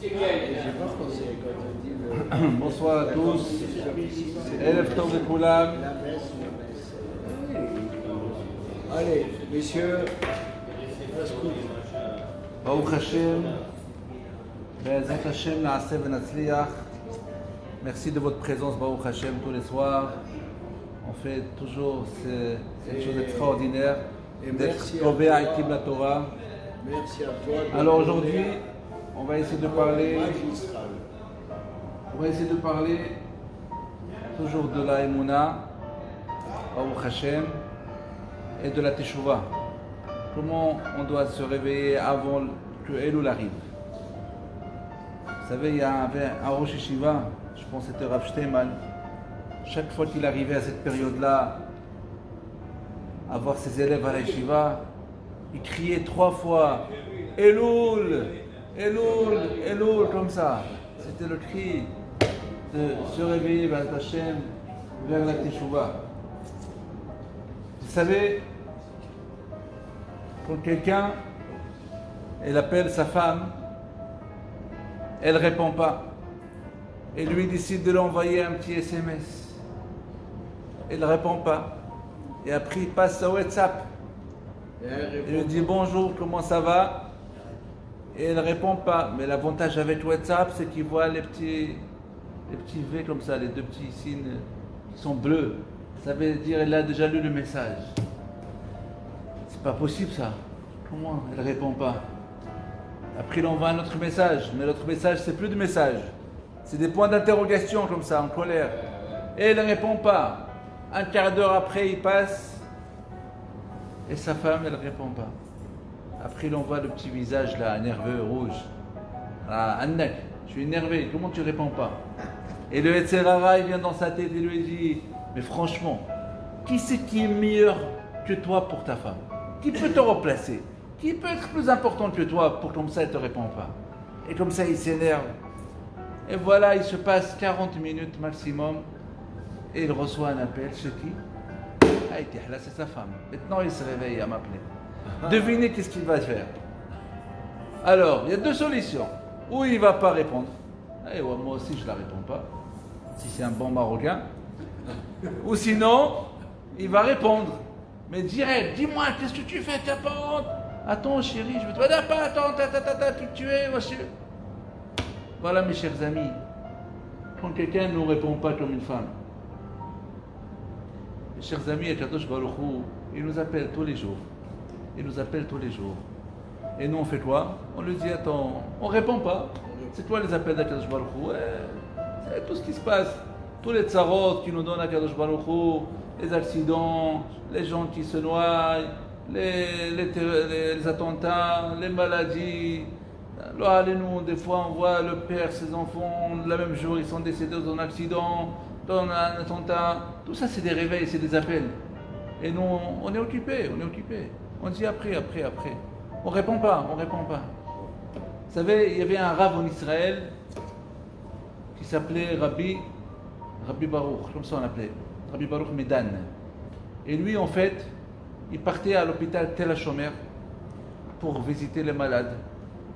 J'ai pas français quand on dit le... Bonsoir à tous. Erev Tov Lekoulam. La messe. Allez, messieurs, Baruch Hashem. Be'ezrat Hashem na'aseh v'natzliach. Merci de votre présence, Baruch Hashem, tous les soirs. On fait toujours cette chose extraordinaire d'être tombé à Ekim la Torah. Merci à toi. Alors aujourd'hui, on va essayer de parler. Magistral. On va essayer de parler toujours de la Emouna, Baruch Hashem, et de la Teshuvah. Comment on doit se réveiller avant que Elul arrive. Vous savez, il y avait un Rosh Yeshiva, je pense que c'était Rav Shteyman. Chaque fois qu'il arrivait à cette période-là, à voir ses élèves à la Yeshiva, il criait 3 fois Elul, Elul, Elul, comme ça. C'était le cri de se réveiller vers Hashem, vers la Teshuvah. Vous savez, quand quelqu'un, elle appelle sa femme, elle ne répond pas. Et lui décide de lui envoyer un petit SMS. Elle ne répond pas. Et après, il passe au WhatsApp. Il lui dit bonjour, comment ça va? Et elle ne répond pas. Mais l'avantage avec WhatsApp, c'est qu'il voit les petits V comme ça, les 2 petits signes qui sont bleus. Ça veut dire qu'elle a déjà lu le message. C'est pas possible ça. Comment elle ne répond pas? Après, il envoie un autre message. Mais l'autre message, c'est plus de message. C'est des points d'interrogation comme ça, en colère. Et elle ne répond pas. Un quart d'heure après, il passe. Et sa femme, elle ne répond pas. Après, il envoie le petit visage là, nerveux, rouge. Ah, Annek, je suis énervé. Comment tu ne réponds pas? Et le Etzerara, il vient dans sa tête et lui dit, mais franchement, qui c'est qui est meilleur que toi pour ta femme? Qui peut te remplacer? Qui peut être plus important que toi pour comme ça elle ne te répond pas? Et comme ça il s'énerve. Et voilà, il se passe 40 minutes maximum et il reçoit un appel. C'est qui? Ah, là c'est sa femme. Maintenant il se réveille à m'appeler. Devinez qu'est-ce qu'il va faire. Alors, il y a 2 solutions. Ou il ne va pas répondre. Et moi aussi je ne la réponds pas. Si c'est un bon Marocain. Ou sinon, il va répondre. Mais direct, dis-moi, qu'est-ce que tu fais? T'as pas honte? Attends chérie, je veux te dire, pas, attends, tu es, monsieur. Voilà mes chers amis, quand quelqu'un ne nous répond pas comme une femme, mes chers amis, Kadosh Baruch Hu, il nous appelle tous les jours. Il nous appelle tous les jours. Et nous on fait quoi? On lui dit, attends, on ne répond pas. C'est toi les appels d'Akadosh Baruch Hu. C'est tout ce qui se passe. Tous les tsarot qui nous donnent Akadosh Baruch Hu, les accidents, les gens qui se noient, les attentats, les maladies. Là, nous, des fois, on voit le père, ses enfants, le même jour, ils sont décédés dans un accident, dans un attentat. Tout ça, c'est des réveils, c'est des appels. Et nous, on est occupés. On dit après. On répond pas. Vous savez, il y avait un rave en Israël qui s'appelait Rabbi Baruch, comme ça on l'appelait, Rabbi Baruch Medan. Et lui, en fait, il partait à l'hôpital Tel HaShomer pour visiter les malades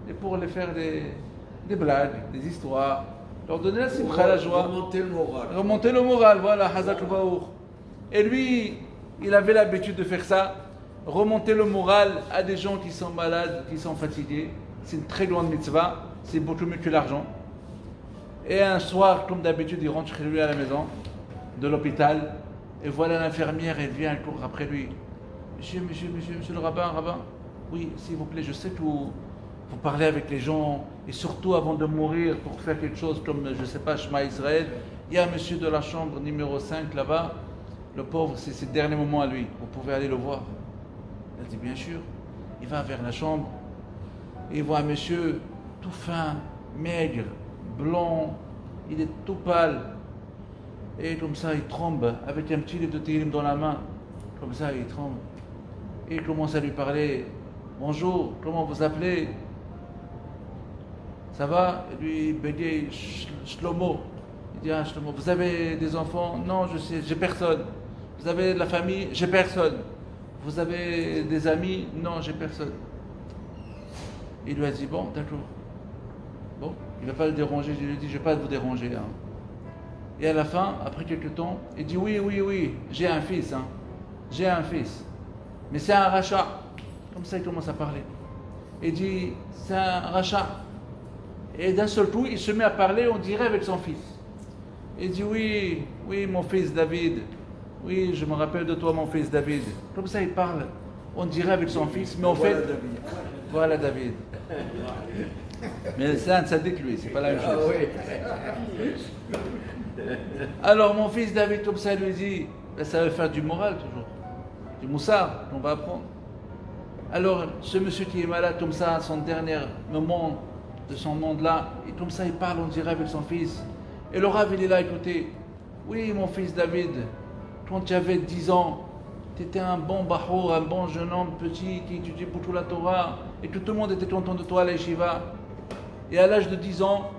et pour les faire des blagues, des histoires, leur donner la simcha, la joie. Remonter le moral, voilà, Hazak Baruch. Et lui, il avait l'habitude de faire ça, remonter le moral à des gens qui sont malades, qui sont fatigués. C'est une très grande mitzvah, c'est beaucoup mieux que l'argent. Et un soir, comme d'habitude, il rentre chez lui à la maison de l'hôpital. Et voilà l'infirmière, elle vient, elle court après lui. Monsieur le rabbin. Oui, s'il vous plaît, je sais que vous parlez avec les gens, et surtout avant de mourir, pour faire quelque chose comme, je ne sais pas, Shema Israël. Il y a un monsieur de la chambre numéro 5 là-bas. Le pauvre, c'est ses derniers moments à lui. Vous pouvez aller le voir. Elle dit, bien sûr. Il va vers la chambre. Et il voit un monsieur tout fin, maigre, blanc, il est tout pâle. Et comme ça, il tremble avec un petit livre de Tehillim dans la main. Comme ça, il tremble. Et il commence à lui parler. Bonjour, comment vous appelez? Ça va? Et lui, il bégaye Shlomo. Il dit, ah, Shlomo, vous avez des enfants? Non, je sais, j'ai personne. Vous avez de la famille? J'ai personne. Vous avez des amis? Non, j'ai personne. Il lui a dit, bon, d'accord. Bon, il ne va pas le déranger, je lui ai dit, je ne vais pas vous déranger. Hein. Et à la fin, après quelques temps, il dit, oui, j'ai un fils. Hein. J'ai un fils. Mais c'est un rachat. Comme ça, il commence à parler. Il dit, c'est un rachat. Et d'un seul coup, il se met à parler, on dirait, avec son fils. Il dit, oui, mon fils David. Oui, je me rappelle de toi, mon fils David. Comme ça, il parle, on dirait, avec son fils. Mais en fait, voilà David. Mais c'est un tzaddik, lui, c'est pas la même chose. Alors, mon fils David, comme ça, il lui dit, ça va faire du moral toujours. Du moussard qu'on va apprendre. Alors, ce monsieur qui est malade comme ça, son dernier moment de son monde-là, et comme ça il parle, on dirait, avec son fils. Et le Rav, il est là, écoutez, oui, mon fils David, quand tu avais 10 ans, tu étais un bon bahour, un bon jeune homme petit qui étudiait pour toute la Torah, et que tout le monde était content de toi à l'Yeshiva. Et à l'âge de 10 ans,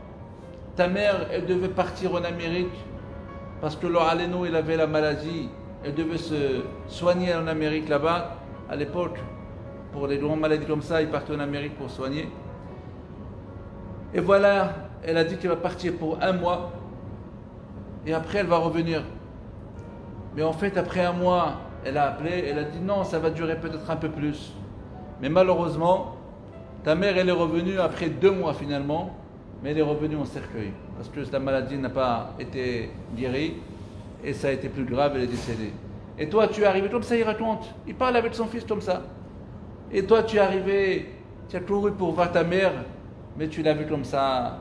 ta mère, elle devait partir en Amérique, parce que le Aleno, il avait la maladie, elle devait se soigner en Amérique là-bas, à l'époque. Pour les grandes maladies comme ça, ils partaient en Amérique pour soigner. Et voilà, elle a dit qu'elle va partir pour 1 mois. Et après, elle va revenir. Mais en fait, après 1 mois, elle a appelé, elle a dit non, ça va durer peut-être un peu plus. Mais malheureusement, ta mère, elle est revenue après 2 mois finalement, mais elle est revenue en cercueil. Parce que la maladie n'a pas été guérie, et ça a été plus grave, elle est décédée. Et toi, tu es arrivé comme ça, il raconte. Il parle avec son fils comme ça. Et toi, tu es arrivé, tu as couru pour voir ta mère, mais tu l'as vue comme ça,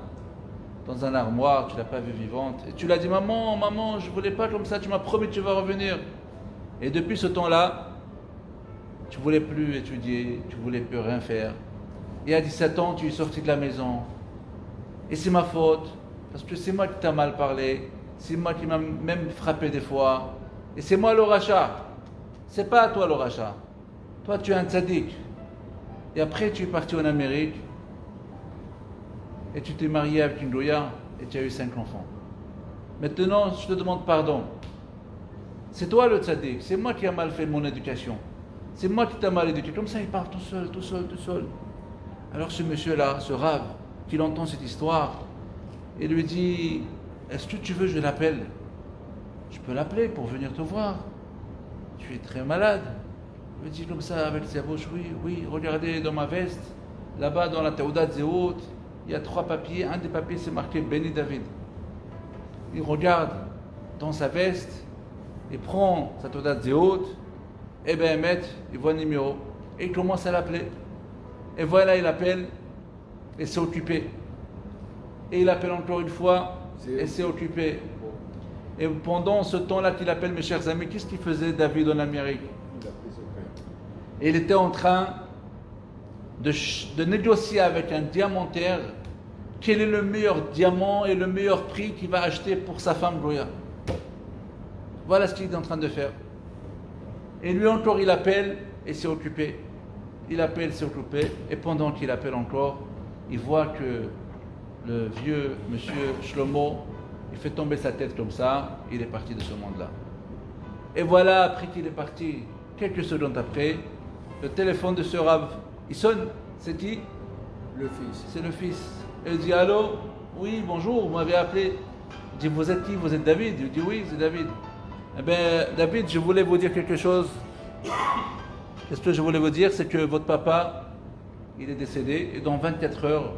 dans un armoire, tu ne l'as pas vue vivante. Et tu l'as dit, maman, je ne voulais pas comme ça, tu m'as promis que tu vas revenir. Et depuis ce temps-là, tu ne voulais plus étudier, tu ne voulais plus rien faire. Et à 17 ans, tu es sorti de la maison. Et c'est ma faute, parce que c'est moi qui t'ai mal parlé, c'est moi qui m'a même frappé des fois. Et c'est moi le rachat. C'est pas toi le rachat. Toi, tu es un tzaddik. Et après, tu es parti en Amérique. Et tu t'es marié avec une goya. Et tu as eu 5 enfants. Maintenant, je te demande pardon. C'est toi le tzaddik. C'est moi qui ai mal fait mon éducation. C'est moi qui t'ai mal éduqué. Comme ça, il part tout seul. Alors ce monsieur-là, ce Rav, qu'il entend cette histoire, et lui dit, est-ce que tu veux que je l'appelle? Je peux l'appeler pour venir te voir. Tu es très malade. Il me dit comme ça avec sa bouche, oui, regardez dans ma veste, là-bas dans la Teudat Zéhut, il y a 3 papiers, un des papiers c'est marqué Béni David. Il regarde dans sa veste, il prend sa Teudat Zéhut, et bien il voit le numéro, et il commence à l'appeler. Et voilà, il appelle, et c'est occupé. Et il appelle encore une fois, et c'est occupé. Et pendant ce temps-là qu'il appelle, mes chers amis, qu'est-ce qu'il faisait David en Amérique? Et il était en train de négocier avec un diamantaire quel est le meilleur diamant et le meilleur prix qu'il va acheter pour sa femme Goya. Voilà ce qu'il est en train de faire. Et lui encore, il appelle et c'est occupé. Il appelle, c'est occupé. Et pendant qu'il appelle encore, il voit que le vieux monsieur Shlomo, il fait tomber sa tête comme ça, il est parti de ce monde-là. Et voilà, après qu'il est parti, quelques secondes après, le téléphone de ce Rav, il sonne, c'est qui? Le fils. C'est le fils. Il dit, allô? Oui, bonjour, vous m'avez appelé. Il dit, vous êtes qui? Vous êtes David? Il dit, oui, c'est David. Eh bien, David, je voulais vous dire quelque chose. Qu'est-ce que je voulais vous dire? C'est que votre papa, il est décédé, et dans 24 heures,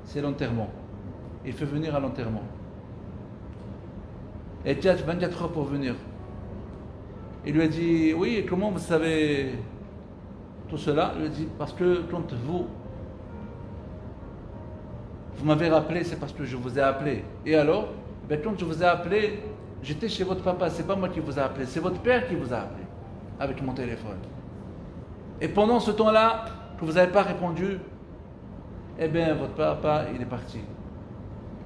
c'est l'enterrement. Il fait venir à l'enterrement. Et tu as 24 heures pour venir. Il lui a dit, oui, comment vous savez tout cela? Il lui a dit, parce que quand vous m'avez rappelé, c'est parce que je vous ai appelé. Et alors, quand je vous ai appelé, j'étais chez votre papa, c'est pas moi qui vous ai appelé, c'est votre père qui vous a appelé, avec mon téléphone. Et pendant ce temps-là, que vous n'avez pas répondu, eh bien, votre papa, il est parti.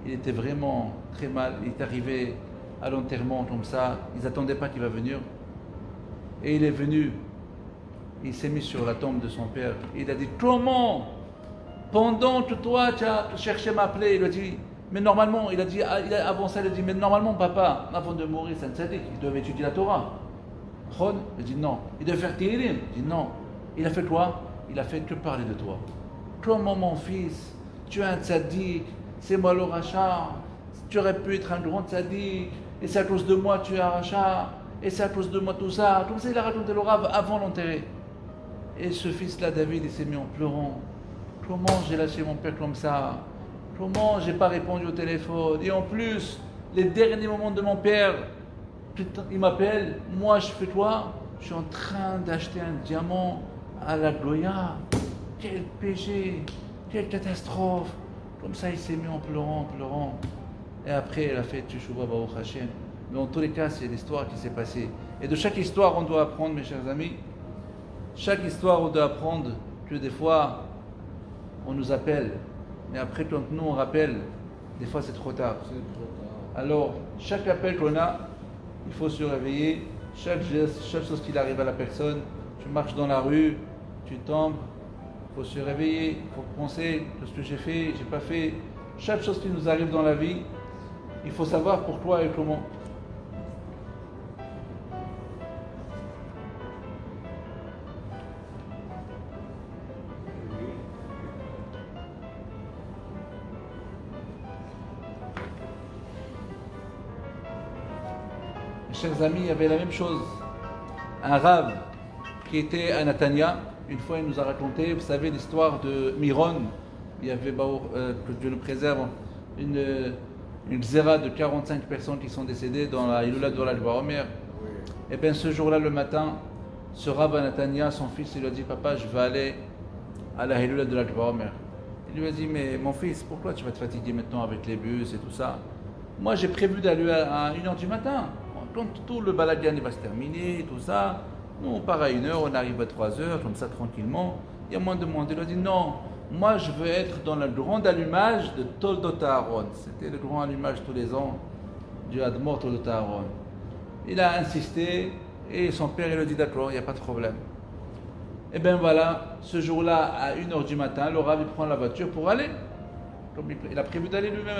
Il était vraiment très mal, il est arrivé à l'enterrement comme ça, ils n'attendaient pas qu'il va venir. Et il est venu, il s'est mis sur la tombe de son père. Et il a dit, comment, pendant que toi tu as cherché à m'appeler, il a dit, mais normalement, il a dit, avant ça, il a dit, mais normalement, papa, avant de mourir, c'est un tzaddik, il devait étudier la Torah. Chon, il dit non. Il devait faire Tehillim, il dit non. Il a fait quoi? Il a fait que parler de toi. Comment, mon fils, tu es un tzaddik, c'est moi le rachat, tu aurais pu être un grand tzaddik, et c'est à cause de moi tu es un rachat, et c'est à cause de moi tout ça. Comme ça, il a raconté le Rav avant l'enterrer. Et ce fils-là, David, il s'est mis en pleurant. Comment j'ai lâché mon père comme ça? Comment j'ai pas répondu au téléphone? Et en plus, les derniers moments de mon père, il m'appelle, moi je fais quoi? Je suis en train d'acheter un diamant à la Goya. Quel péché, quelle catastrophe. Comme ça, il s'est mis en pleurant, en pleurant. Et après, il a fait Teshuvah Baruch Hashem. Mais en tous les cas, c'est l'histoire qui s'est passée. Et de chaque histoire, on doit apprendre, mes chers amis. Chaque histoire, on doit apprendre que des fois, on nous appelle. Mais après, quand nous, on rappelle, des fois, c'est trop tard. C'est trop tard. Alors, chaque appel qu'on a, il faut se réveiller. Chaque geste, chaque chose qui arrive à la personne, tu marches dans la rue, tu tombes, il faut se réveiller, il faut penser, qu'est-ce que j'ai fait, j'ai pas fait. Chaque chose qui nous arrive dans la vie, il faut savoir pourquoi et comment. Mes chers amis, il y avait la même chose. Un rave qui était à Natania, une fois il nous a raconté, vous savez l'histoire de Miron, il y avait, que Dieu nous préserve, une zéra de 45 personnes qui sont décédées dans la Hiloula de Laj BaOmer. Oui. Et bien ce jour-là, le matin, ce rave à Natania, son fils, il lui a dit, papa, je vais aller à la Hiloula de Laj BaOmer. Il lui a dit, mais mon fils, pourquoi tu vas te fatiguer maintenant avec les bus et tout ça? Moi, j'ai prévu d'aller à 1h du matin. Quand tout le baladian va se terminer, tout ça, nous on part à 1h, on arrive à 3h, comme ça tranquillement. Il y a moins de monde. Il a dit non, moi je veux être dans le grand allumage de Toldot Aaron. C'était le grand allumage tous les ans du Admor Toldot Aaron. Il a insisté et son père il a dit d'accord, il n'y a pas de problème. Et bien voilà, ce jour-là, à 1h du matin, le Rav il prend la voiture pour aller. Comme il a prévu d'aller lui-même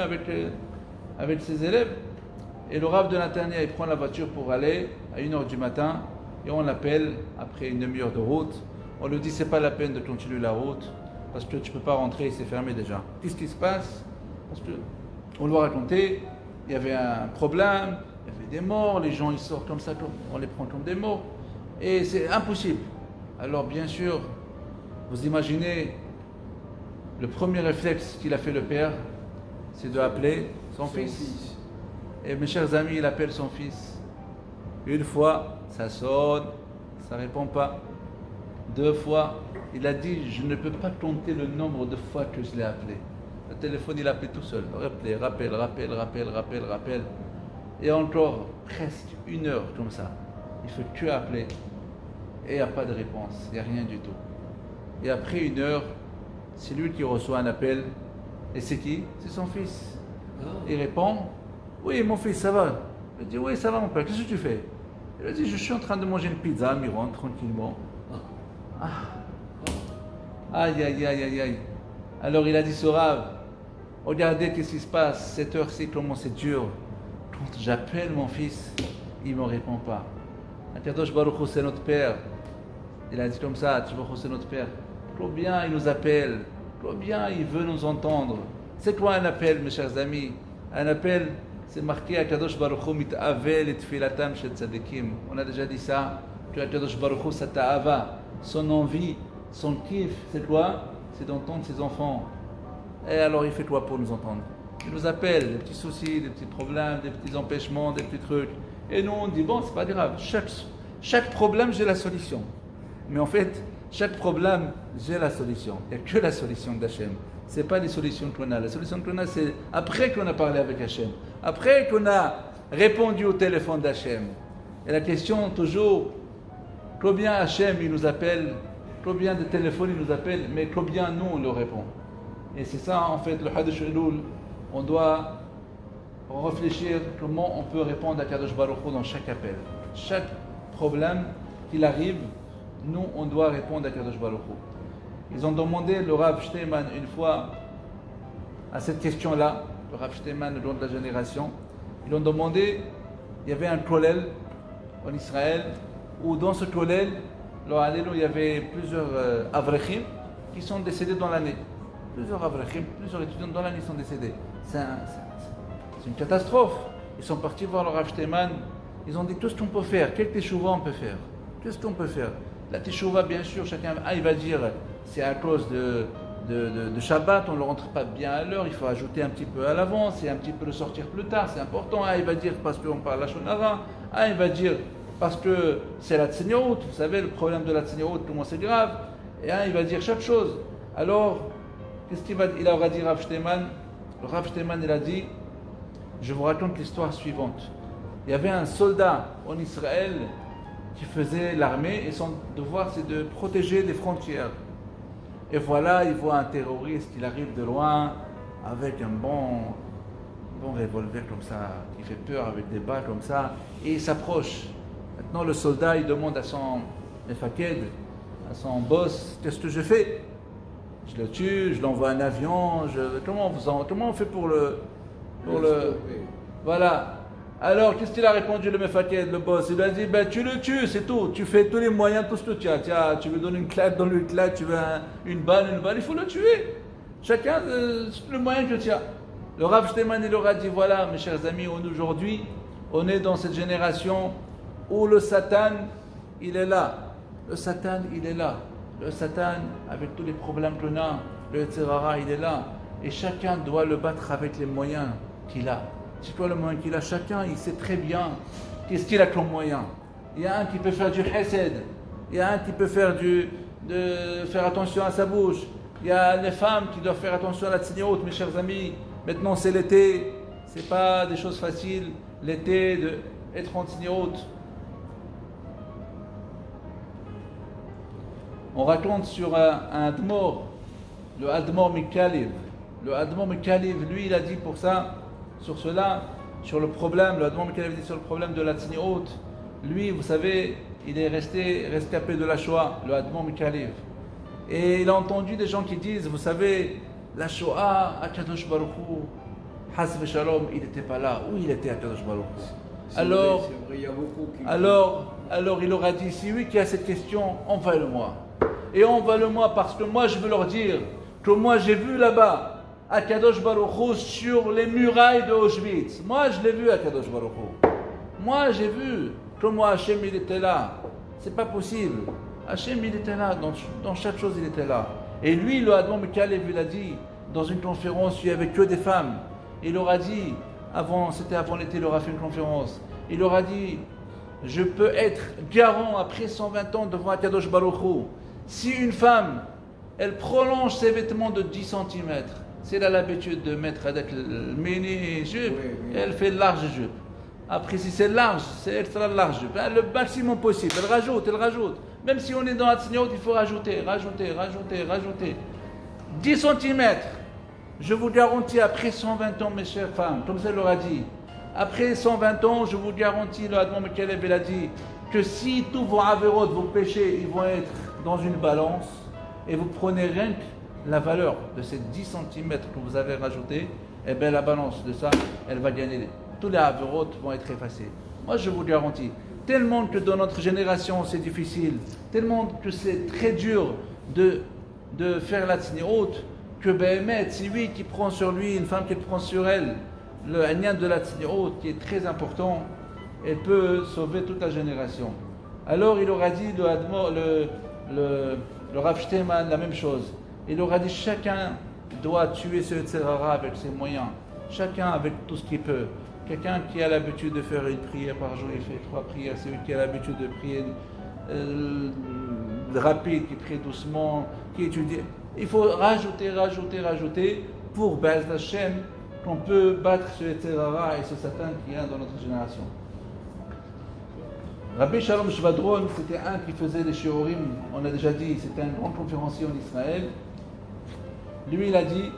avec ses élèves. Et le Rav de Natania, il prend la voiture pour aller à 1h du matin et on l'appelle après une demi-heure de route. On lui dit c'est pas la peine de continuer la route parce que tu peux pas rentrer, c'est fermé déjà. Qu'est-ce qui se passe? Parce que on lui a raconté, il y avait un problème, il y avait des morts, les gens ils sortent comme ça, on les prend comme des morts et c'est impossible. Alors bien sûr, vous imaginez le premier réflexe qu'il a fait le père, c'est de appeler son fils. Et mes chers amis, il appelle son fils. Une fois, ça sonne, ça ne répond pas. 2 fois, il a dit, je ne peux pas compter le nombre de fois que je l'ai appelé. Le téléphone, il a appelé tout seul. Rappel. Et encore presque 1h comme ça. Il fait que appeler. Et il n'y a pas de réponse, il n'y a rien du tout. Et après 1h, c'est lui qui reçoit un appel. Et c'est qui? C'est son fils. Il répond. Oui, mon fils, ça va. Il dit, oui, ça va, mon père. Qu'est-ce que tu fais? Il a dit, je suis en train de manger une pizza, Miron, tranquillement. Aïe. Alors il a dit, ce Rav, regardez qu'est-ce qui se passe. Cette heure-ci, comment c'est dur. Quand j'appelle mon fils, il ne me répond pas. Akadosh Baruch Hu, c'est notre père. Il a dit comme ça, Akadosh Baruch Hu, c'est notre père. Combien il nous appelle, combien il veut nous entendre. C'est quoi un appel, mes chers amis? Un appel, c'est marqué Akadosh Baruch Hu mit'avel et tfilatam shel tzadikim. On a déjà dit ça, que Akadosh Baruch Hu, sa ta'ava, son envie, son kiff, c'est quoi? C'est d'entendre ses enfants. Et alors il fait quoi pour nous entendre? Il nous appelle, des petits soucis, des petits problèmes, des petits empêchements, des petits trucs. Et nous on dit, bon, c'est pas grave, chaque problème j'ai la solution. Mais en fait, chaque problème j'ai la solution. Il n'y a que la solution d'Hachem. Ce n'est pas les solutions qu'on a. La solution qu'on a, c'est après qu'on a parlé avec Hachem. Après qu'on a répondu au téléphone d'Hachem. Et la question toujours, combien Hachem il nous appelle, combien de téléphones il nous appelle, mais combien nous on leur répond. Et c'est ça en fait le Hadesh Elul. On doit réfléchir comment on peut répondre à Kadosh Baruch Hu dans chaque appel. Chaque problème qu'il arrive, nous on doit répondre à Kadosh Baruch Hu. Ils ont demandé le Rav Shteyman une fois à cette question-là, le Rav Shteyman, le don de la génération. Ils ont demandé, il y avait un kollel en Israël, où dans ce kollel, il y avait plusieurs avrechim qui sont décédés dans l'année. Plusieurs avrachim, plusieurs étudiants dans l'année sont décédés. C'est une catastrophe. Ils sont partis voir le Rav Shteman. Ils ont dit tout ce qu'on peut faire. Quel teshuva on peut faire? Qu'est-ce qu'on peut faire? La teshuva, bien sûr, chacun il va dire c'est à cause de Shabbat, on ne le rentre pas bien à l'heure, il faut ajouter un petit peu à l'avance et un petit peu le sortir plus tard, c'est important. Il va dire parce qu'on parle la shonara. Il va dire parce que c'est la tsniout, vous savez, le problème de la tsniout, comment c'est grave. Et il va dire chaque chose. Alors, qu'est-ce qu'il aura dit Rav Shteman? Le Rav Shteman, il a dit, je vous raconte l'histoire suivante. Il y avait un soldat en Israël qui faisait l'armée et son devoir c'est de protéger les frontières. Et voilà, il voit un terroriste, il arrive de loin avec un bon revolver comme ça, qui fait peur avec des balles comme ça, et il s'approche. Maintenant le soldat il demande à son mefaked, à son boss, qu'est-ce que je fais? Je le tue, je l'envoie un avion, comment on fait pour le voilà. Alors, qu'est-ce qu'il a répondu le mefaked, le boss? Il a dit, ben tu le tues, c'est tout. Tu fais tous les moyens, tout ce que tu as. Tiens, tu veux donner une claque, donne-lui une claque, tu veux une balle, il faut le tuer. Chacun, le moyen que tu as. Le Rav Shteman, il aura dit, voilà, mes chers amis, aujourd'hui, on est dans cette génération où le Satan, il est là. Le Satan, il est là. Le Satan, avec tous les problèmes qu'on a, le Yetzirara, il est là. Et chacun doit le battre avec les moyens qu'il a. C'est quoi le moyen qu'il a? Chacun, il sait très bien qu'est-ce qu'il a comme moyen. Il y a un qui peut faire du chesed. Il y a un qui peut faire faire attention à sa bouche. Il y a les femmes qui doivent faire attention à la tsniout, mes chers amis. Maintenant, c'est l'été. C'est pas des choses faciles. L'été, d'être en tsniout. On raconte sur un Admor, le Admor Mikalev. Le Admor Mikalev, lui, il a dit pour ça, sur cela, sur le problème, le Admor Mikalev dit sur le problème de la tsniout. Lui, vous savez, il est resté rescapé de la Shoah, le Admor Mikalev. Et il a entendu des gens qui disent, vous savez, la Shoah, Akadosh Baruch Hu, Has v'Shalom, il n'était pas là. Où il était Akadosh Baruch Hu? Alors, il aura dit, c'est lui qui a cette question, envoie-le-moi. Et envoie-le-moi parce que moi je veux leur dire que moi j'ai vu là-bas Akadosh Baruch Hu sur les murailles de Auschwitz. Moi je l'ai vu Akadosh Baruch Hu. Moi j'ai vu comment Hachem il était là. C'est pas possible. Hachem il était là, dans chaque chose il était là. Et lui, le Admor Mikalev, il a dit dans une conférence, il n'y avait que des femmes. Il aura dit, c'était avant l'été, il aura fait une conférence. Il aura dit, je peux être garant après 120 ans devant Akadosh Baruch Hu. Si une femme, elle prolonge ses vêtements de 10 cm, c'est elle a l'habitude de mettre avec le mini-jupe, elle fait large jupe. Après, si c'est large, c'est extra large jupe. Le maximum possible, elle rajoute. Même si on est dans la tsniout, il faut rajouter. 10 cm, je vous garantis, après 120 ans, mes chères femmes, comme ça elle leur a dit, après 120 ans, je vous garantis, le Admor Mikalev, il a dit, que si tous vos avérotes, vos péchés, ils vont être dans une balance, et vous prenez rien que la valeur de ces 10 cm que vous avez rajouté, et bien la balance de ça, elle va gagner. Tous les avérotes vont être effacés. Moi, je vous garantis, tellement que dans notre génération, c'est difficile, tellement que c'est très dur de faire la tsniout, que Béhémet, c'est lui qui prend sur lui, une femme qui prend sur elle, le hanyan de la tsniout, qui est très important, elle peut sauver toute la génération. Alors il aura dit, le Rav Shteman, la même chose. Il aura dit, chacun doit tuer ce Yetzirara avec ses moyens. Chacun avec tout ce qu'il peut. Quelqu'un qui a l'habitude de faire une prière par jour, il fait 3 prières. Celui qui a l'habitude de prier rapide, qui prie doucement, qui étudie. Il faut rajouter pour Be'ez Hashem qu'on peut battre ce Yetzirara et ce Satan qui est dans notre génération. Rabbi Shalom Shvadron, c'était un qui faisait les shiurim, on a déjà dit, c'était un grand conférencier en Israël. Lui, il a dit,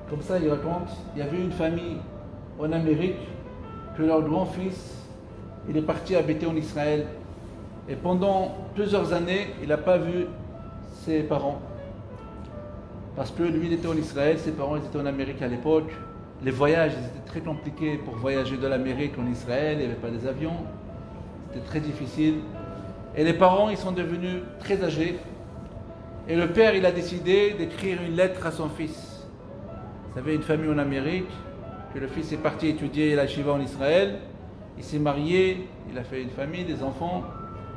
comme ça il raconte, il y avait une famille en Amérique que leur grand-fils, il est parti habiter en Israël. Et pendant plusieurs années, il n'a pas vu ses parents. Parce que lui, il était en Israël, ses parents ils étaient en Amérique à l'époque. Les voyages, ils étaient très compliqués pour voyager de l'Amérique en Israël, il n'y avait pas des avions, c'était très difficile. Et les parents, ils sont devenus très âgés. Et le père, il a décidé d'écrire une lettre à son fils. Vous savez, une famille en Amérique, que le fils est parti étudier la Shiva en Israël, il s'est marié, il a fait une famille, des enfants,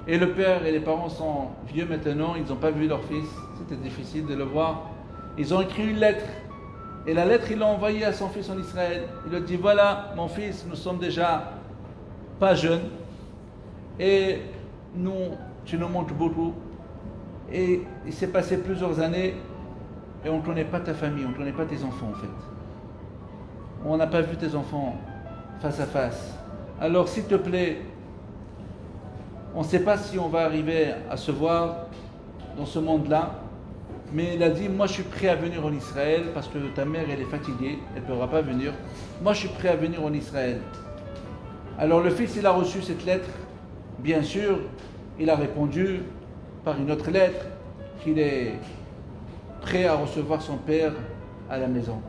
et le père et les parents sont vieux maintenant, ils n'ont pas vu leur fils, c'était difficile de le voir. Ils ont écrit une lettre, et la lettre, il l'a envoyée à son fils en Israël. Il lui a dit, voilà, mon fils, nous sommes déjà pas jeunes, et nous, tu nous manques beaucoup. Et il s'est passé plusieurs années, et on ne connaît pas ta famille, on ne connaît pas tes enfants en fait. On n'a pas vu tes enfants face à face. Alors s'il te plaît, on ne sait pas si on va arriver à se voir dans ce monde-là, mais il a dit, moi je suis prêt à venir en Israël parce que ta mère elle est fatiguée, elle ne pourra pas venir. Moi je suis prêt à venir en Israël. Alors le fils il a reçu cette lettre, bien sûr, il a répondu par une autre lettre qu'il est prêt à recevoir son père à la maison.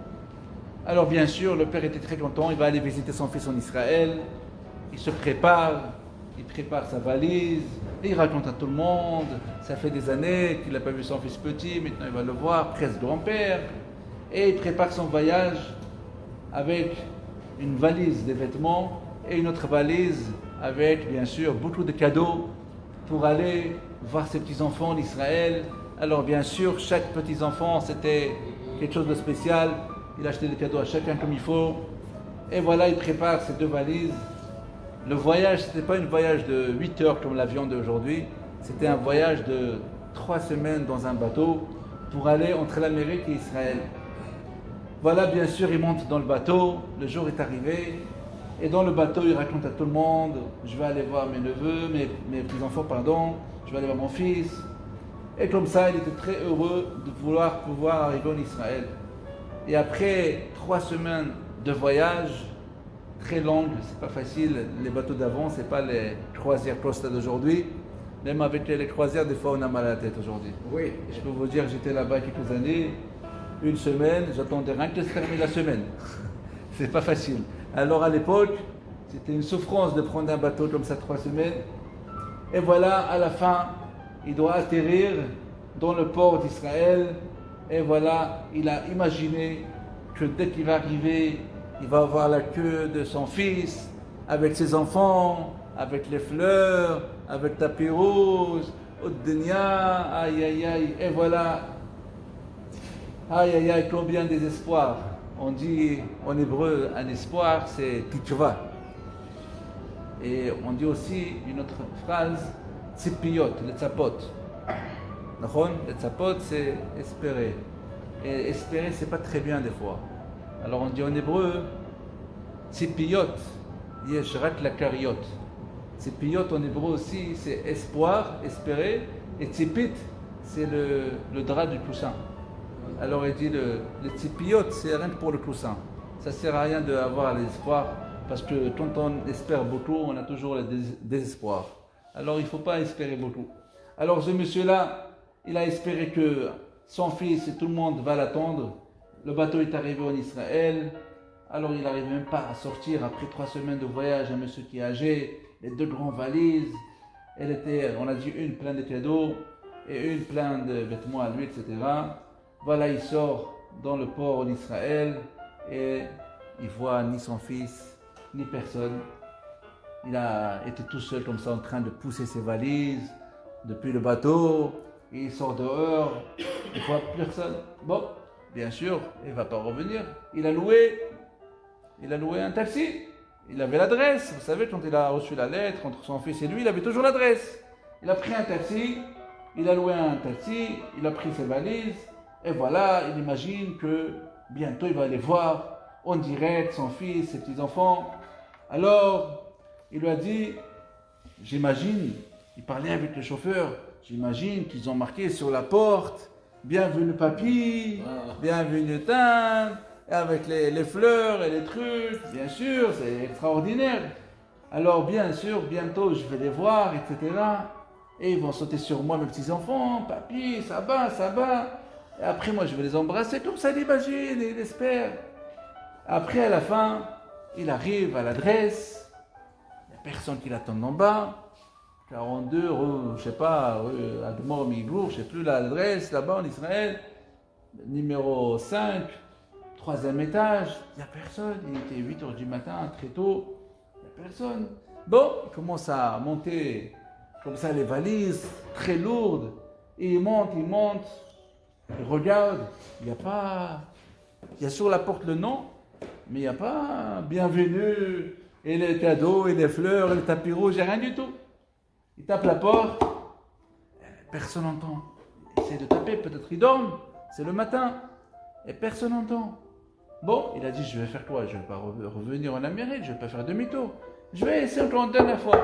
Alors bien sûr, le père était très content, il va aller visiter son fils en Israël, il se prépare, il prépare sa valise, et il raconte à tout le monde, ça fait des années qu'il n'a pas vu son fils petit, maintenant il va le voir, presque grand-père, et il prépare son voyage avec une valise de vêtements et une autre valise avec bien sûr beaucoup de cadeaux pour aller voir ses petits-enfants en Israël. Alors bien sûr, chaque petit-enfant c'était quelque chose de spécial, il a acheté des cadeaux à chacun comme il faut, et voilà, il prépare ces deux valises. Le voyage, ce n'était pas un voyage de 8 heures comme l'avion d'aujourd'hui, c'était un voyage de 3 semaines dans un bateau pour aller entre l'Amérique et Israël. Voilà, bien sûr, il monte dans le bateau, le jour est arrivé, et dans le bateau, il raconte à tout le monde, je vais aller voir mes neveux, mes petits-enfants, pardon, je vais aller voir mon fils. Et comme ça, il était très heureux de vouloir pouvoir arriver en Israël. Et après 3 semaines de voyage, très longues, c'est pas facile, les bateaux d'avant, c'est pas les croisières Costa d'aujourd'hui. Même avec les croisières, des fois on a mal à la tête aujourd'hui. Oui. Je peux vous dire, j'étais là-bas quelques années, une semaine, j'attendais rien que de se terminer la semaine. C'est pas facile. Alors à l'époque, c'était une souffrance de prendre un bateau comme ça 3 semaines. Et voilà, à la fin, il doit atterrir dans le port d'Israël. Et voilà, il a imaginé que dès qu'il va arriver, il va avoir la queue de son fils, avec ses enfants, avec les fleurs, avec tapis rose, Oddenia, aïe aïe aïe. Et voilà, aïe aïe aïe, combien de désespoir. On dit en hébreu, un espoir, c'est tikva. Et on dit aussi une autre phrase, tzipiyot, le tzapot. Le tzapot, c'est espérer. Et espérer, c'est pas très bien des fois. Alors on dit en hébreu, tzipiyot, yesh rak la kariot. Tzipiyot en hébreu aussi, c'est espoir, espérer. Et tzipit, c'est le drap du coussin. Alors il dit le tzipiyot, c'est rien que pour le coussin. Ça sert à rien d'avoir l'espoir, parce que quand on espère beaucoup, on a toujours le désespoir. Alors il ne faut pas espérer beaucoup. Alors ce monsieur-là, il a espéré que son fils et tout le monde va l'attendre. Le bateau est arrivé en Israël. Alors il n'arrive même pas à sortir après 3 semaines de voyage. Un monsieur qui est âgé, les 2 grandes valises. Elle était, on a dit, une pleine de cadeaux et une pleine de vêtements à lui, etc. Voilà, il sort dans le port en Israël et il voit ni son fils, ni personne. Il a été tout seul comme ça en train de pousser ses valises depuis le bateau. Et il sort dehors, il voit personne. Bon, bien sûr, il ne va pas revenir. Il a loué un taxi. Il avait l'adresse. Vous savez, quand il a reçu la lettre entre son fils et lui, il avait toujours l'adresse. Il a pris un taxi, il a loué un taxi, il a pris ses valises. Et voilà, il imagine que bientôt il va aller voir en direct son fils, ses petits-enfants. Alors, il lui a dit, j'imagine, il parlait avec le chauffeur, j'imagine qu'ils ont marqué sur la porte, bienvenue papy, bienvenue tante, avec les fleurs et les trucs, bien sûr, c'est extraordinaire. Alors bien sûr, bientôt je vais les voir, etc. Et ils vont sauter sur moi, mes petits-enfants, papy, ça va, ça va. Et après, moi, je vais les embrasser, comme ça, il imagine, il espère. Après, à la fin, il arrive à l'adresse, il n'y a personne qui l'attend en bas. 42, je sais pas, Admor Migour, je sais plus l'adresse, là-bas en Israël, numéro 5, 3e étage, il n'y a personne. Il était 8h du matin, très tôt, il n'y a personne. Bon, il commence à monter comme ça les valises, très lourdes, et il monte, il regarde, il n'y a pas, il y a sur la porte le nom, mais il n'y a pas bienvenue, et les cadeaux, et les fleurs, et le tapis rouge, il n'y a rien du tout. Il tape la porte, personne n'entend. Il essaie de taper, peut-être il dort, c'est le matin, et personne n'entend. Bon, il a dit, je vais faire quoi? Je ne vais pas revenir en Amérique, je ne vais pas faire demi-tour. Je vais essayer encore une dernière fois.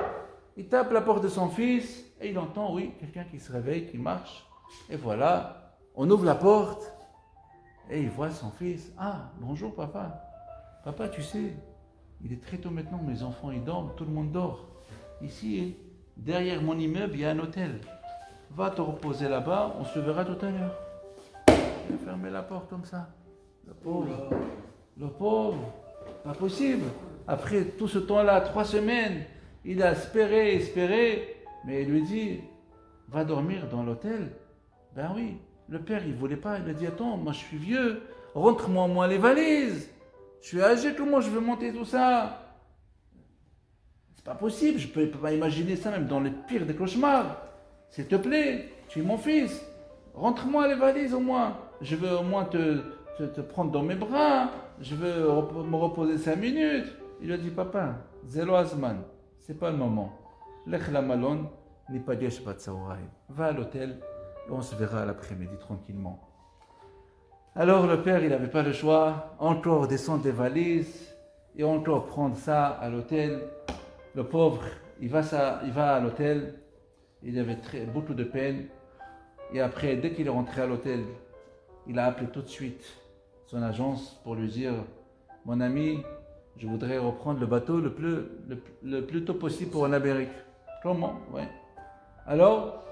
Il tape la porte de son fils, et il entend, oui, quelqu'un qui se réveille, qui marche. Et voilà, on ouvre la porte, et il voit son fils. Ah, bonjour papa. Papa, tu sais, il est très tôt maintenant, mes enfants, ils dorment, tout le monde dort. Ici, derrière mon immeuble, il y a un hôtel. Va te reposer là-bas, on se verra tout à l'heure. Il a fermé la porte comme ça. Le pauvre, pas possible. Après tout ce temps-là, 3 semaines, il a espéré, mais il lui dit, va dormir dans l'hôtel. Ben oui, le père, il voulait pas, il a dit, attends, moi je suis vieux, rentre-moi au moins les valises. Je suis âgé, comment je veux monter tout ça? C'est pas possible, je peux pas imaginer ça même dans le pire des cauchemars. S'il te plaît, tu es mon fils, rentre-moi les valises au moins. Je veux au moins te prendre dans mes bras, je veux me reposer 5 minutes. Il lui a dit, papa, Zelo Azman, c'est pas le moment. Lech la malon, ni pas va à l'hôtel et on se verra l'après-midi tranquillement. Alors le père, il n'avait pas le choix, encore descendre des valises et encore prendre ça à l'hôtel. Le pauvre, il va à l'hôtel, il avait beaucoup de peine. Et après, dès qu'il est rentré à l'hôtel, il a appelé tout de suite son agence pour lui dire, mon ami, je voudrais reprendre le bateau le plus tôt possible pour en Amérique. Comment? Ouais. Alors,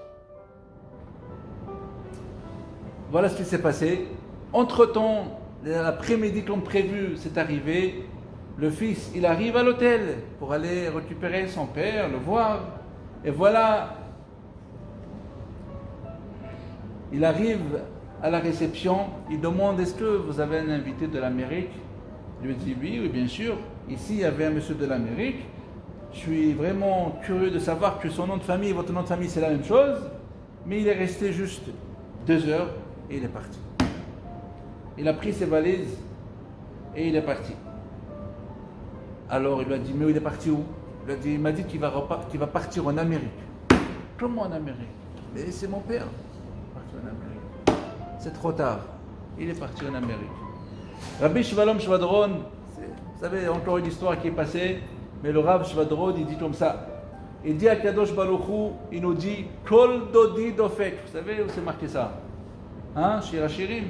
voilà ce qui s'est passé. Entre-temps, l'après-midi comme prévu, c'est arrivé. Le fils, il arrive à l'hôtel pour aller récupérer son père, le voir. Et voilà, il arrive à la réception, il demande, est-ce que vous avez un invité de l'Amérique? Il lui dit, oui, bien sûr. Ici, il y avait un monsieur de l'Amérique. Je suis vraiment curieux de savoir que son nom de famille et votre nom de famille, c'est la même chose. Mais il est resté juste 2 heures et il est parti. Il a pris ses valises et il est parti. Alors il lui a dit, mais il est parti où? Il m'a dit qu'il va partir en Amérique. Comment en Amérique? Mais c'est mon père. Parti en Amérique. C'est trop tard. Il est parti en Amérique. Rabbi Shvalom Shvadron, vous savez, encore une histoire qui est passée, mais le Rav Shvadron, il dit comme ça. Il dit à Kadosh Baruch Hu, il nous dit, Kol Dodi Dofek. Vous savez où c'est marqué ça? Hein? Shir HaShirim.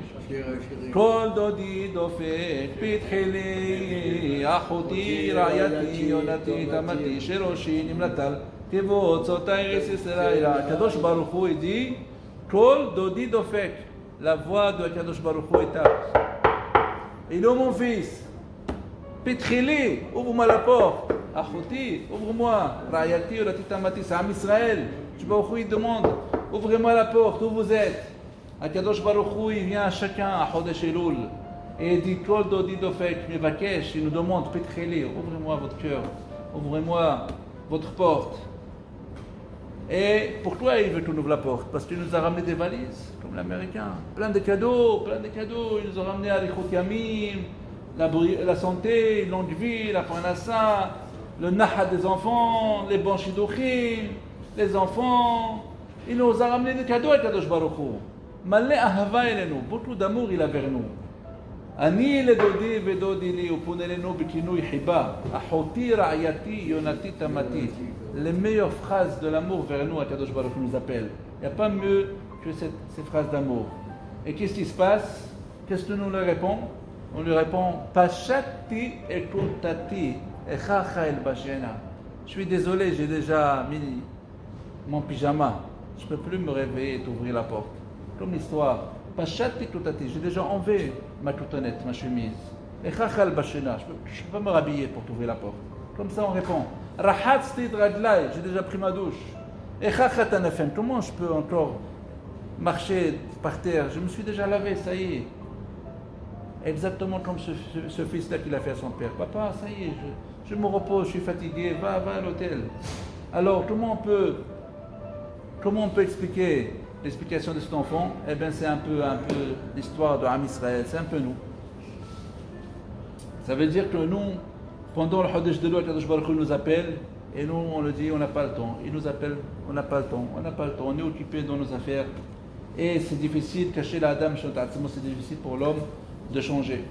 Kol Dodi Dofek, Pitcheli, Achoti, Rayati, Yonati, Tamati, Sheroshi, Nimlatal, Tevot, Sota, Eretz Yisrael. Kadosh Baruch Hu, il dit, Kol Dodi Dofek. La voix de Kadosh Baruch Hu est tape. Il est mon fils. Pitcheli, ouvre-moi la porte. Achoti, ouvre-moi. Rayati, Yonati, Tamati, c'est Am Israël. Je Baruch Hu, il demande, ouvrez-moi la porte, où vous êtes? Akadosh Baruch Hu, il vient à chacun à Chodesh Elul et il dit Kol Dodi Dofek, Mevakesh, il nous demande Petreli, ouvrez-moi votre cœur, ouvrez-moi votre porte. Et pourquoi il veut qu'on ouvre la porte? Parce qu'il nous a ramené des valises, comme l'Américain, plein de cadeaux, il nous a ramené à l'Ichot Yamim, la santé, longue vie, la parnassa, le naha des enfants, les bons shidduchim, les enfants. Il nous a ramené des cadeaux à Kadosh Baruch Hu. Malé ahava elenu, beaucoup d'amour il a vers nous. Ani le dodi vedodi li upun elenu bikinu yihiba, ahoti ra'yati yonati tamati. Les meilleures phrases de l'amour vers nous, Kadosh Baruch Hu nous appelle. Il n'y a pas mieux que ces phrases d'amour. Et qu'est-ce qui se passe? Qu'est-ce que nous lui répondons? On lui répond, Pashati ekutati, echacha el bashena. Je suis désolé, j'ai déjà mis mon pyjama. Je ne peux plus me réveiller et t'ouvrir la porte. Comme l'histoire. Pashati klutati, j'ai déjà enlevé ma coutonnette, ma chemise. Echacha el bashena, je ne peux pas me rhabiller pour t'ouvrir la porte. Comme ça on répond. Rahatzti draglaï, j'ai déjà pris ma douche. Et Chachatanafen, comment je peux encore marcher par terre? Je me suis déjà lavé, ça y est. Exactement comme ce fils-là qu'il a fait à son père. Papa, ça y est, je me repose, je suis fatigué, va à l'hôtel. Alors, comment on peut expliquer l'explication de cet enfant? Eh bien, c'est un peu l'histoire de Am Israël, c'est un peu nous. Ça veut dire que nous, pendant le Hodesh de l'eau, Kadosh Baruch Hu nous appelle, et nous, on le dit, on n'a pas le temps. Il nous appelle, on n'a pas le temps, on est occupé dans nos affaires. Et c'est difficile, cacher la Adam, c'est difficile pour l'homme de changer.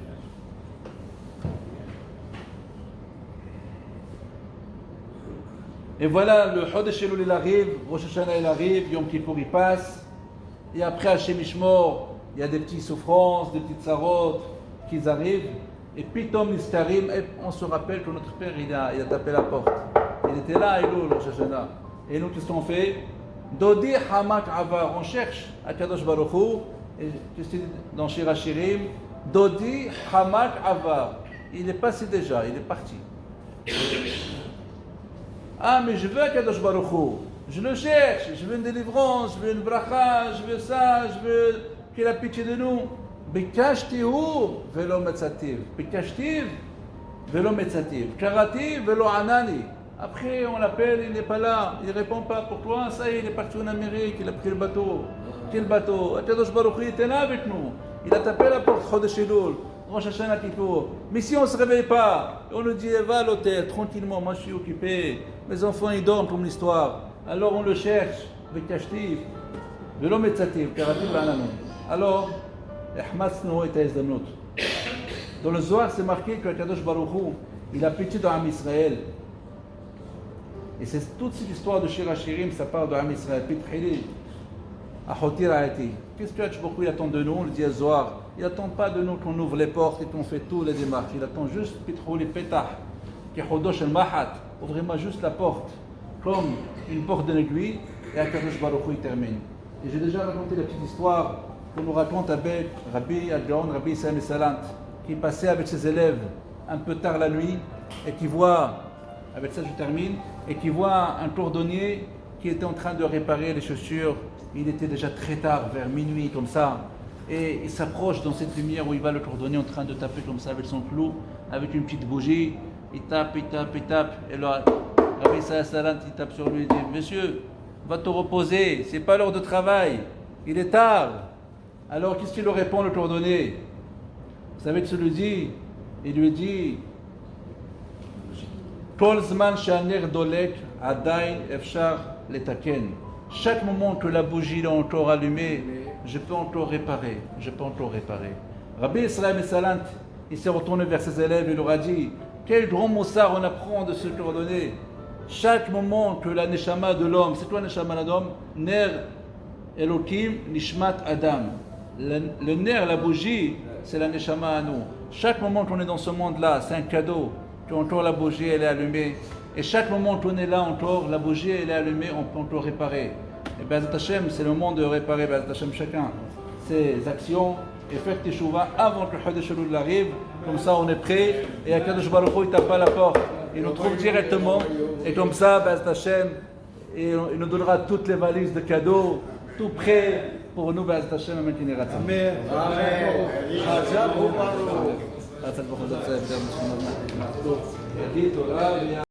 Et voilà, le Hodesh Elul il arrive, Rosh Hashanah il arrive, Yom Kippour il passe, et après Hashem Ishmor, il y a des petites souffrances, des petites sarotes qui arrivent, et puis Tom Nistarim, et on se rappelle que notre père il a tapé la porte. Il était là, il est où, Rosh Hashanah? Et nous, qu'est-ce qu'on fait? Dodi Hamak Avar, on cherche à Kadosh Baruch Hu, et qu'est-ce qu'il dit dans Shir HaShirim? Dodi Hamak Avar, il est passé déjà, il est parti. Ah, mais je veux Kadosh Baruch Hu, je le cherche, je veux une délivrance, je veux une bracha, je veux ça, je veux qu'il ait pitié de nous. Bikashtihu velo metzativ, Bikashtiv velo metzativ, Karati velo anani. Après, on l'appelle, il n'est pas là, il ne répond pas pour toi, ça y est, il est parti en Amérique, il a pris le bateau. Quel bateau? Kadosh Baruch Hu était là avec nous, il a tapé la porte, Chodesh Elul, Rosh Hashanah Kippour. Mais si on ne se réveille pas, on nous dit, va à l'hôtel, tranquillement, moi je suis occupé, mes enfants ils dorment comme l'histoire. Alors on le cherche, Bekashtiv, Velo Metzativ, Karativ Ananou. Alors, Ehmatzno et Aizdanot. Dans le Zohar, c'est marqué que Kadosh Baruch Hu, il a pitié d'Am Israël. Et c'est toute cette histoire de Shir HaShirim, ça part d'Am Israël. Pitchili, Achoti Ra'ati. Qu'est-ce que Baruch Hu attend de nous? On le dit à Zohar. Il n'attend pas de nous qu'on ouvre les portes et qu'on fait tous les démarches. Il attend juste Pitchuli Petah, Kechodosh el-Mahat. Ouvrez-moi juste la porte, comme une porte de l'aiguille, et Akadosh Baruch Hu il termine. Et j'ai déjà raconté la petite histoire qu'on nous raconte avec Rabbi Adgaon, Rabbi Issaïm Salant, qui passait avec ses élèves un peu tard la nuit et qui voit, avec ça je termine, et qui voit un cordonnier qui était en train de réparer les chaussures. Il était déjà très tard, vers minuit, comme ça. Et il s'approche dans cette lumière où il va le cordonnier en train de taper comme ça avec son clou, avec une petite bougie. Il tape. Et là, Rabbi Issaïm Salant, il tape sur lui et dit, monsieur, va te reposer, c'est pas l'heure de travail, il est tard. Alors qu'est-ce qu'il lui répond le cordonnier? Vous savez ce qu'il lui dit? Il lui dit, Kol zman she'aner dolek adain efshar letaken. Chaque moment que la bougie est encore allumée, je peux encore réparer. Rabbi Issaïm Salant, il s'est retourné vers ses élèves et leur a dit, quel grand moussard on apprend de ce cordonnier. Chaque moment que la neshama de l'homme, c'est quoi la neshama de l'homme? Ner Elohim Nishmat Adam. Le ner, la bougie, c'est la neshama à nous. Chaque moment qu'on est dans ce monde-là, c'est un cadeau, qu'encore la bougie elle est allumée. Et chaque moment qu'on est là encore, la bougie elle est allumée, on peut encore réparer. Et Be'ezrat Hashem, c'est le moment de réparer Be'ezrat Hashem chacun ses actions et faire teshuva avant que le Hodesh Elul arrive. Comme ça on est prêt et Akadosh Baruch Hu il tape pas la porte. Il nous trouve directement et comme ça Be'ezrat Hashem et il nous donnera toutes les valises de cadeaux, tout prêt pour nous Be'ezrat Hashem. Amen. Amen. Chazal Baruch. Chazal Baruch.